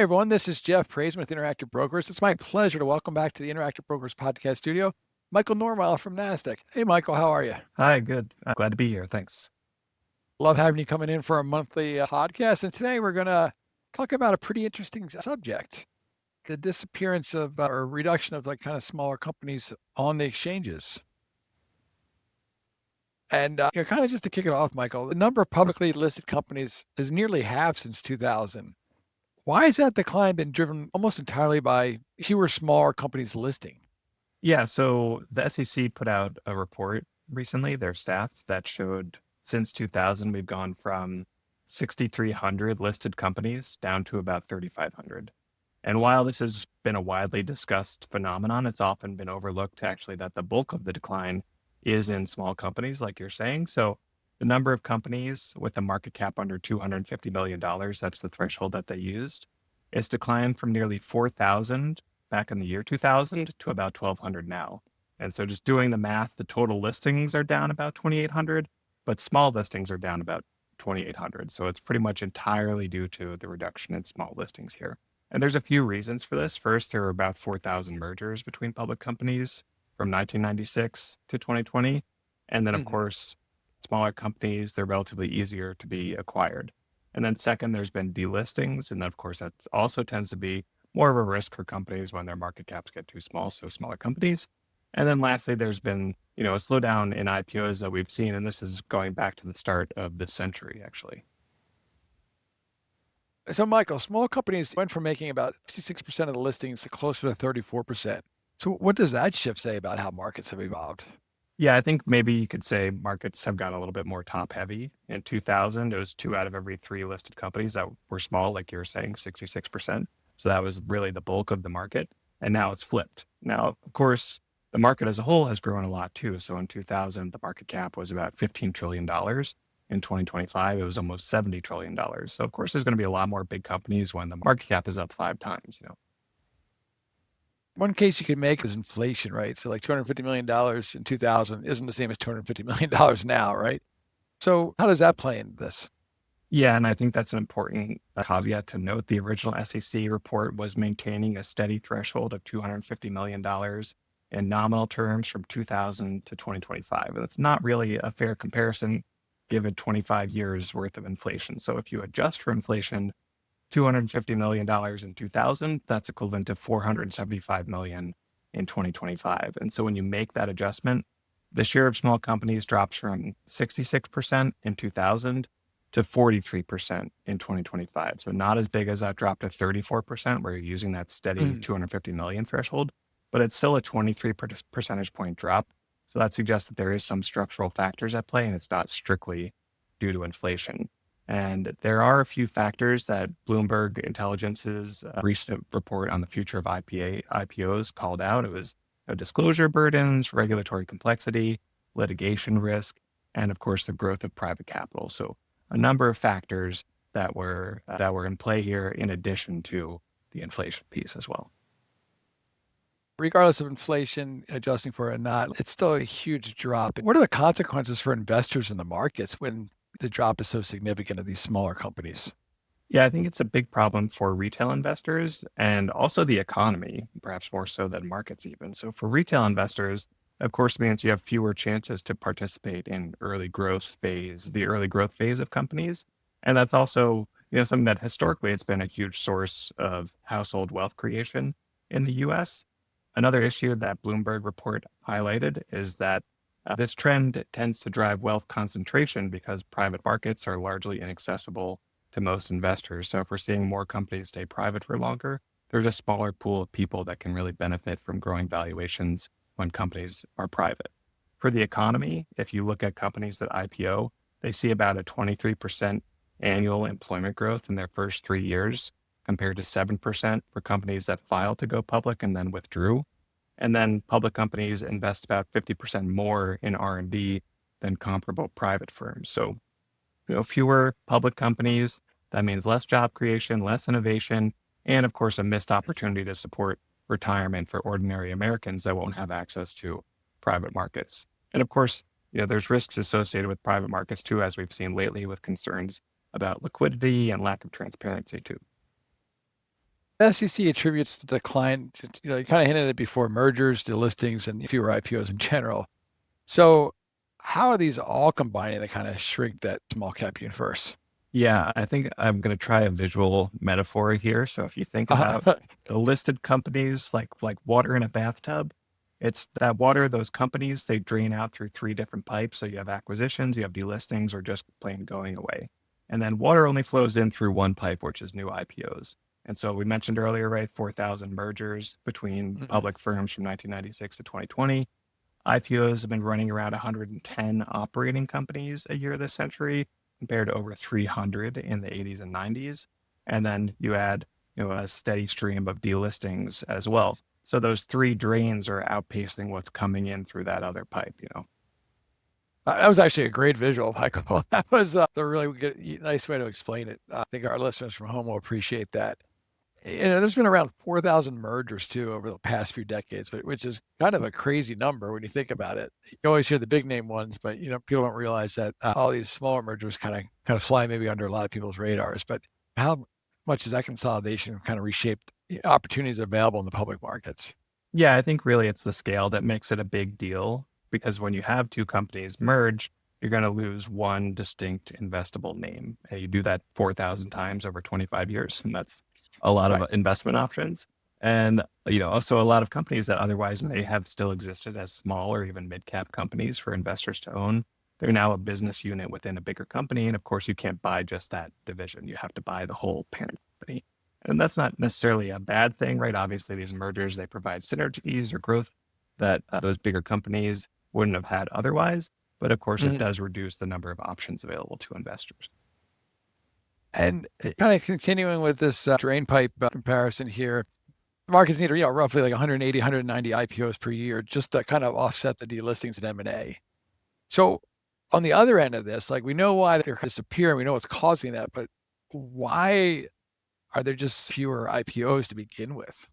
Hi, everyone. This is Jeff Praissman with Interactive Brokers. It's my pleasure to welcome back to the Interactive Brokers podcast studio, Michael Normyle from Nasdaq. Hey, Michael, how are you? Hi, good. Glad to be here. Thanks. Love having you coming in for a monthly podcast. And today we're going to talk about a pretty interesting subject, the disappearance of or reduction of kind of smaller companies on the exchanges. And kind of just to kick it off, Michael, the number of publicly listed companies has nearly halved since 2000. Why has that decline been driven almost entirely by fewer smaller companies listing? Yeah, so the SEC put out a report recently, their stats that showed since 2000, we've gone from 6,300 listed companies down to about 3,500. And while this has been a widely discussed phenomenon, it's often been overlooked actually that the bulk of the decline is in small companies, like you're saying. So the number of companies with a market cap under $250 million, that's the threshold that they used, it's declined from nearly 4,000 back in the year 2000 to about 1,200 now. And so just doing the math, the total listings are down about 2,800, but small listings are down about 2,800. So it's pretty much entirely due to the reduction in small listings here. And there's a few reasons for this. First, there were about 4,000 mergers between public companies from 1996 to 2020. And then, of course, smaller companies, they're relatively easier to be acquired. And then second, there's been delistings. And then, of course, that also tends to be more of a risk for companies when their market caps get too small, so smaller companies. And then lastly, there's been, a slowdown in IPOs that we've seen, and this is going back to the start of this century, actually. So, Michael, small companies went from making about 66% of the listings to closer to 34%. So what does that shift say about how markets have evolved? Yeah, I think maybe you could say markets have gotten a little bit more top heavy. In 2000, it was 2 out of every 3 listed companies that were small, like you were saying, 66%. So that was really the bulk of the market. And now it's flipped. Now, of course, the market as a whole has grown a lot too. So in 2000, the market cap was about $15 trillion. In 2025, it was almost $70 trillion. So of course, there's going to be a lot more big companies when the market cap is up 5 times, One case you could make is inflation, right? So like $250 million in 2000 isn't the same as $250 million now, right? So how does that play into this? Yeah, and I think that's an important caveat to note. The original SEC report was maintaining a steady threshold of $250 million in nominal terms from 2000 to 2025. And it's not really a fair comparison given 25 years worth of inflation. So if you adjust for inflation, $250 million in 2000, that's equivalent to $475 million in 2025. And so when you make that adjustment, the share of small companies drops from 66% in 2000 to 43% in 2025. So not as big as that drop to 34% where you're using that steady 250 million threshold, but it's still a 23 percentage point drop. So that suggests that there is some structural factors at play and it's not strictly due to inflation. And there are a few factors that Bloomberg Intelligence's recent report on the future of IPOs called out. It was disclosure burdens, regulatory complexity, litigation risk, and of course the growth of private capital. So a number of factors that were in play here in addition to the inflation piece as well. Regardless of inflation, adjusting for it or not, it's still a huge drop. What are the consequences for investors in the markets when the drop is so significant of these smaller companies? Yeah, I think it's a big problem for retail investors and also the economy, perhaps more so than markets even. So for retail investors, of course, it means you have fewer chances to participate in the early growth phase of companies. And that's also, something that historically it's been a huge source of household wealth creation in the US. Another issue that Bloomberg report highlighted is that this trend tends to drive wealth concentration because private markets are largely inaccessible to most investors. So if we're seeing more companies stay private for longer, there's a smaller pool of people that can really benefit from growing valuations when companies are private. For the economy, if you look at companies that IPO, they see about a 23% annual employment growth in their first 3 years, compared to 7% for companies that filed to go public and then withdrew. And then public companies invest about 50% more in R&D than comparable private firms. So, fewer public companies, that means less job creation, less innovation, and of course, a missed opportunity to support retirement for ordinary Americans that won't have access to private markets. And of course, there's risks associated with private markets too, as we've seen lately with concerns about liquidity and lack of transparency too. SEC attributes the decline to, you kind of hinted at it before, mergers, delistings, and fewer IPOs in general. So how are these all combining to kind of shrink that small cap universe? Yeah, I think I'm going to try a visual metaphor here. So if you think about the listed companies like water in a bathtub, it's that water, those companies, they drain out through three different pipes. So you have acquisitions, you have delistings, or just plain going away. And then water only flows in through one pipe, which is new IPOs. And so we mentioned earlier, right, 4,000 mergers between public firms from 1996 to 2020. IPOs have been running around 110 operating companies a year this century, compared to over 300 in the 80s and 90s. And then you add, a steady stream of delistings as well. So those three drains are outpacing what's coming in through that other pipe, That was actually a great visual, Michael. That was a really good, nice way to explain it. I think our listeners from home will appreciate that. There's been around 4,000 mergers too over the past few decades, which is kind of a crazy number when you think about it. You always hear the big name ones, but people don't realize that all these smaller mergers kind of fly maybe under a lot of people's radars. But how much has that consolidation kind of reshaped opportunities available in the public markets? Yeah, I think really it's the scale that makes it a big deal, because when you have two companies merge, you're going to lose one distinct investable name. And you do that 4,000 times over 25 years, and that's a lot of investment options. And, also a lot of companies that otherwise may have still existed as small or even mid-cap companies for investors to own. They're now a business unit within a bigger company. And of course, you can't buy just that division. You have to buy the whole parent company. And that's not necessarily a bad thing, right? Obviously, these mergers, they provide synergies or growth that those bigger companies wouldn't have had otherwise. But of course, it does reduce the number of options available to investors. And kind of continuing with this drain pipe comparison here, markets need roughly like 180, 190 IPOs per year just to kind of offset the delistings and M&A. So on the other end of this, like we know why they're disappearing, we know what's causing that, but why are there just fewer IPOs to begin with?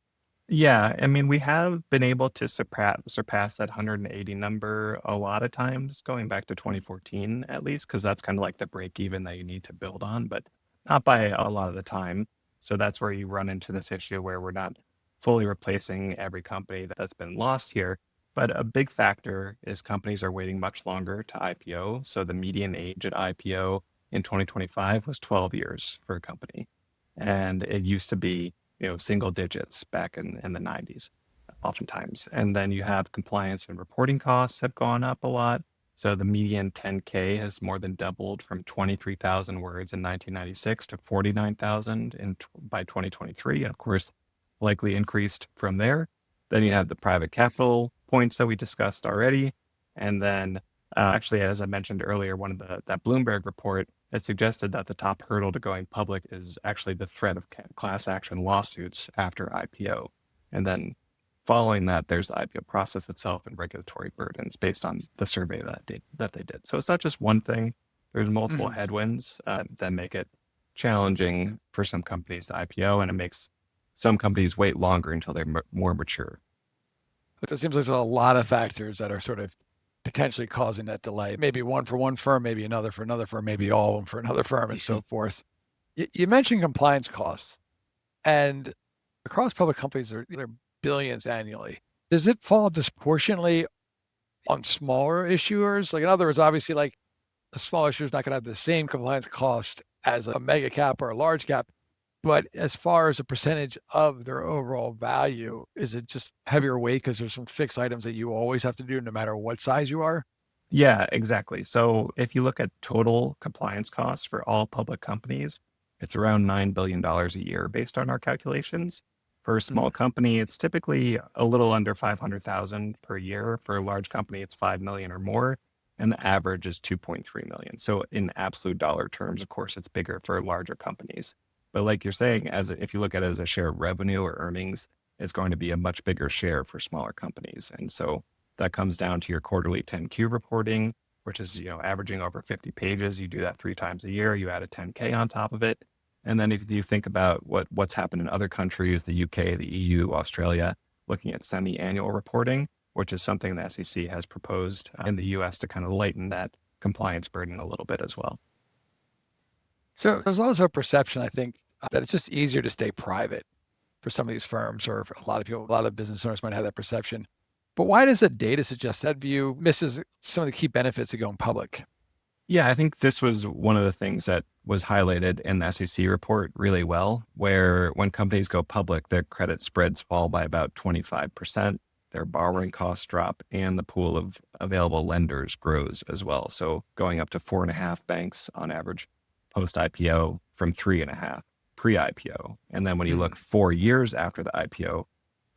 Yeah, I mean, we have been able to surpass that 180 number a lot of times, going back to 2014 at least, because that's kind of like the break even that you need to build on, but not by a lot of the time. So that's where you run into this issue where we're not fully replacing every company that's been lost here. But a big factor is companies are waiting much longer to IPO. So the median age at IPO in 2025 was 12 years for a company. And it used to be, single digits back in the 90s, oftentimes. And then you have compliance and reporting costs have gone up a lot. So the median 10K has more than doubled from 23,000 words in 1996 to 49,000 by 2023. And of course, likely increased from there. Then you have the private capital points that we discussed already. And then actually, as I mentioned earlier, that Bloomberg report, it suggested that the top hurdle to going public is actually the threat of class action lawsuits after IPO. And then following that, there's the IPO process itself and regulatory burdens based on the survey that they did. So it's not just one thing. There's multiple headwinds that make it challenging for some companies to IPO, and it makes some companies wait longer until they're more mature. But it seems like there's a lot of factors that are sort of potentially causing that delay. Maybe one for one firm, maybe another for another firm, maybe all of them for another firm, and so forth. You mentioned compliance costs, and across public companies, they're billions annually. Does it fall disproportionately on smaller issuers? Like in other words, obviously, like a small issuer is not going to have the same compliance cost as a mega cap or a large cap. But as far as a percentage of their overall value, is it just heavier weight because there's some fixed items that you always have to do no matter what size you are? Yeah, exactly. So if you look at total compliance costs for all public companies, it's around $9 billion a year based on our calculations. For a small company, it's typically a little under 500,000 per year. For a large company, it's 5 million or more. And the average is 2.3 million. So in absolute dollar terms, of course, it's bigger for larger companies. But like you're saying, if you look at it as a share of revenue or earnings, it's going to be a much bigger share for smaller companies. And so that comes down to your quarterly 10Q reporting, which is, averaging over 50 pages. You do that 3 times a year. You add a 10K on top of it. And then if you think about what's happened in other countries, the UK, the EU, Australia, looking at semi-annual reporting, which is something the SEC has proposed in the US to kind of lighten that compliance burden a little bit as well. So there's also a perception, I think, that it's just easier to stay private for some of these firms, or for a lot of people, a lot of business owners might have that perception. But why does the data suggest that view misses some of the key benefits of going public? Yeah, I think this was one of the things that was highlighted in the SEC report really well, where when companies go public, their credit spreads fall by about 25%, their borrowing costs drop, and the pool of available lenders grows as well. So going up to 4.5 banks on average post-IPO from 3.5 pre-IPO. And then when you look 4 years after the IPO,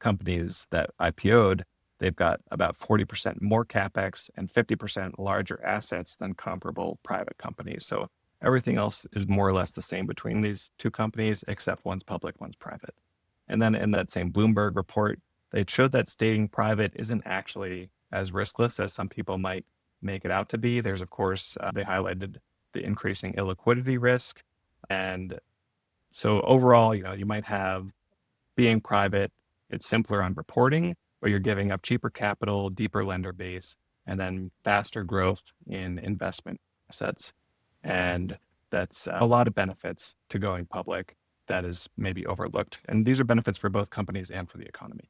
companies that IPO'd, they've got about 40% more CapEx and 50% larger assets than comparable private companies. So everything else is more or less the same between these two companies, except one's public, one's private. And then in that same Bloomberg report, they showed that staying private isn't actually as riskless as some people might make it out to be. There's, of course, they highlighted the increasing illiquidity risk. And so overall, you might have being private, it's simpler on reporting, but you're giving up cheaper capital, deeper lender base, and then faster growth in investment assets. And that's a lot of benefits to going public that is maybe overlooked. And these are benefits for both companies and for the economy.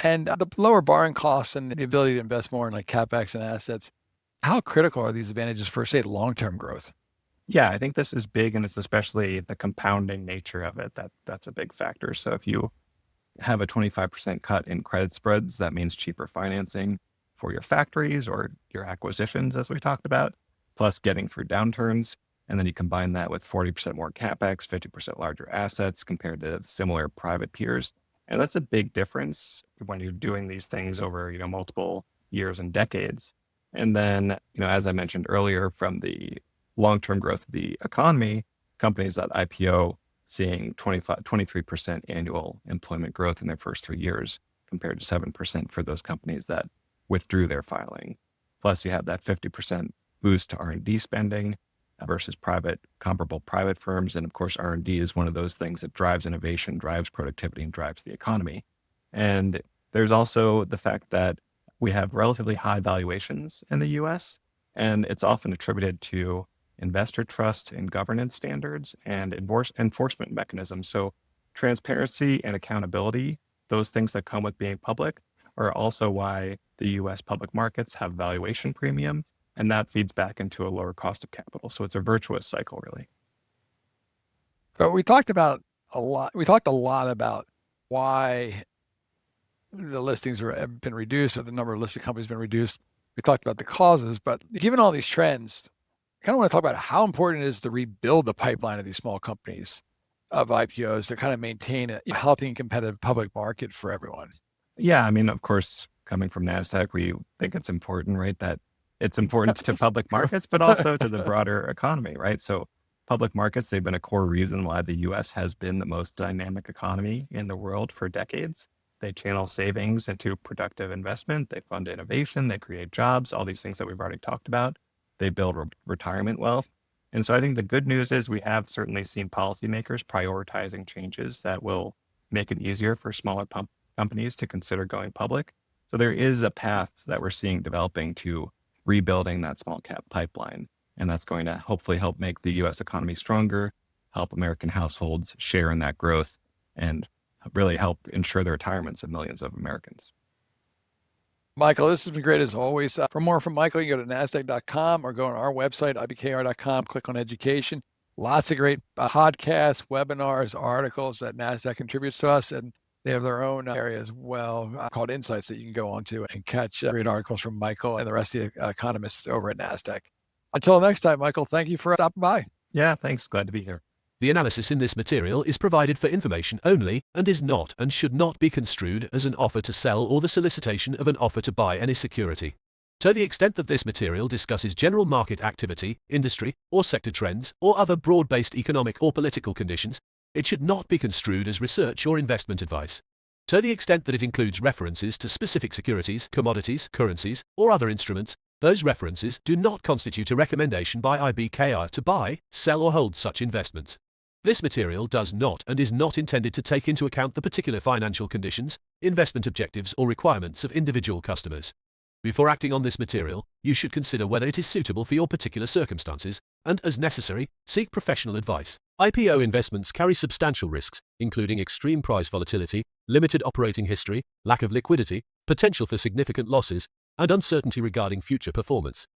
And the lower borrowing costs and the ability to invest more in like CapEx and assets, how critical are these advantages for, say, long-term growth? Yeah, I think this is big, and it's especially the compounding nature of it that's a big factor. So if you have a 25% cut in credit spreads, that means cheaper financing for your factories or your acquisitions, as we talked about, plus getting through downturns. And then you combine that with 40% more CapEx, 50% larger assets compared to similar private peers. And that's a big difference when you're doing these things over, multiple years and decades. And then, as I mentioned earlier, from the long-term growth of the economy, companies that IPO seeing 23% annual employment growth in their first 3 years compared to 7% for those companies that withdrew their filing. Plus you have that 50% boost to R&D spending versus comparable private firms. And of course, R&D is one of those things that drives innovation, drives productivity, and drives the economy. And there's also the fact that we have relatively high valuations in the US, and it's often attributed to investor trust and governance standards and enforcement mechanisms. So transparency and accountability, those things that come with being public, are also why the US public markets have valuation premium, and that feeds back into a lower cost of capital. So it's a virtuous cycle, really. So we talked a lot about why the listings have been reduced, or the number of listed companies has been reduced. We talked about the causes, but given all these trends, I kind of want to talk about how important it is to rebuild the pipeline of these small companies of IPOs to kind of maintain a healthy and competitive public market for everyone. Yeah, I mean, of course, coming from Nasdaq, we think it's important, right? That it's important to public markets, but also to the broader economy, right? So public markets, they've been a core reason why the US has been the most dynamic economy in the world for decades. They channel savings into productive investment. They fund innovation. They create jobs, all these things that we've already talked about. They build retirement wealth. And so I think the good news is we have certainly seen policymakers prioritizing changes that will make it easier for smaller companies to consider going public. So there is a path that we're seeing developing to rebuilding that small cap pipeline. And that's going to hopefully help make the US economy stronger, help American households share in that growth, and really help ensure the retirements of millions of Americans. Michael, this has been great as always. For more from Michael, you go to Nasdaq.com or go on our website, IBKR.com, click on education. Lots of great podcasts, webinars, articles that Nasdaq contributes to us. And they have their own area as well called Insights that you can go on to and catch great articles from Michael and the rest of the economists over at Nasdaq. Until next time, Michael, thank you for stopping by. Yeah, thanks. Glad to be here. The analysis in this material is provided for information only and is not and should not be construed as an offer to sell or the solicitation of an offer to buy any security. To the extent that this material discusses general market activity, industry, or sector trends, or other broad-based economic or political conditions, it should not be construed as research or investment advice. To the extent that it includes references to specific securities, commodities, currencies, or other instruments, those references do not constitute a recommendation by IBKR to buy, sell, or hold such investments. This material does not and is not intended to take into account the particular financial conditions, investment objectives, or requirements of individual customers. Before acting on this material, you should consider whether it is suitable for your particular circumstances and, as necessary, seek professional advice. IPO investments carry substantial risks, including extreme price volatility, limited operating history, lack of liquidity, potential for significant losses, and uncertainty regarding future performance.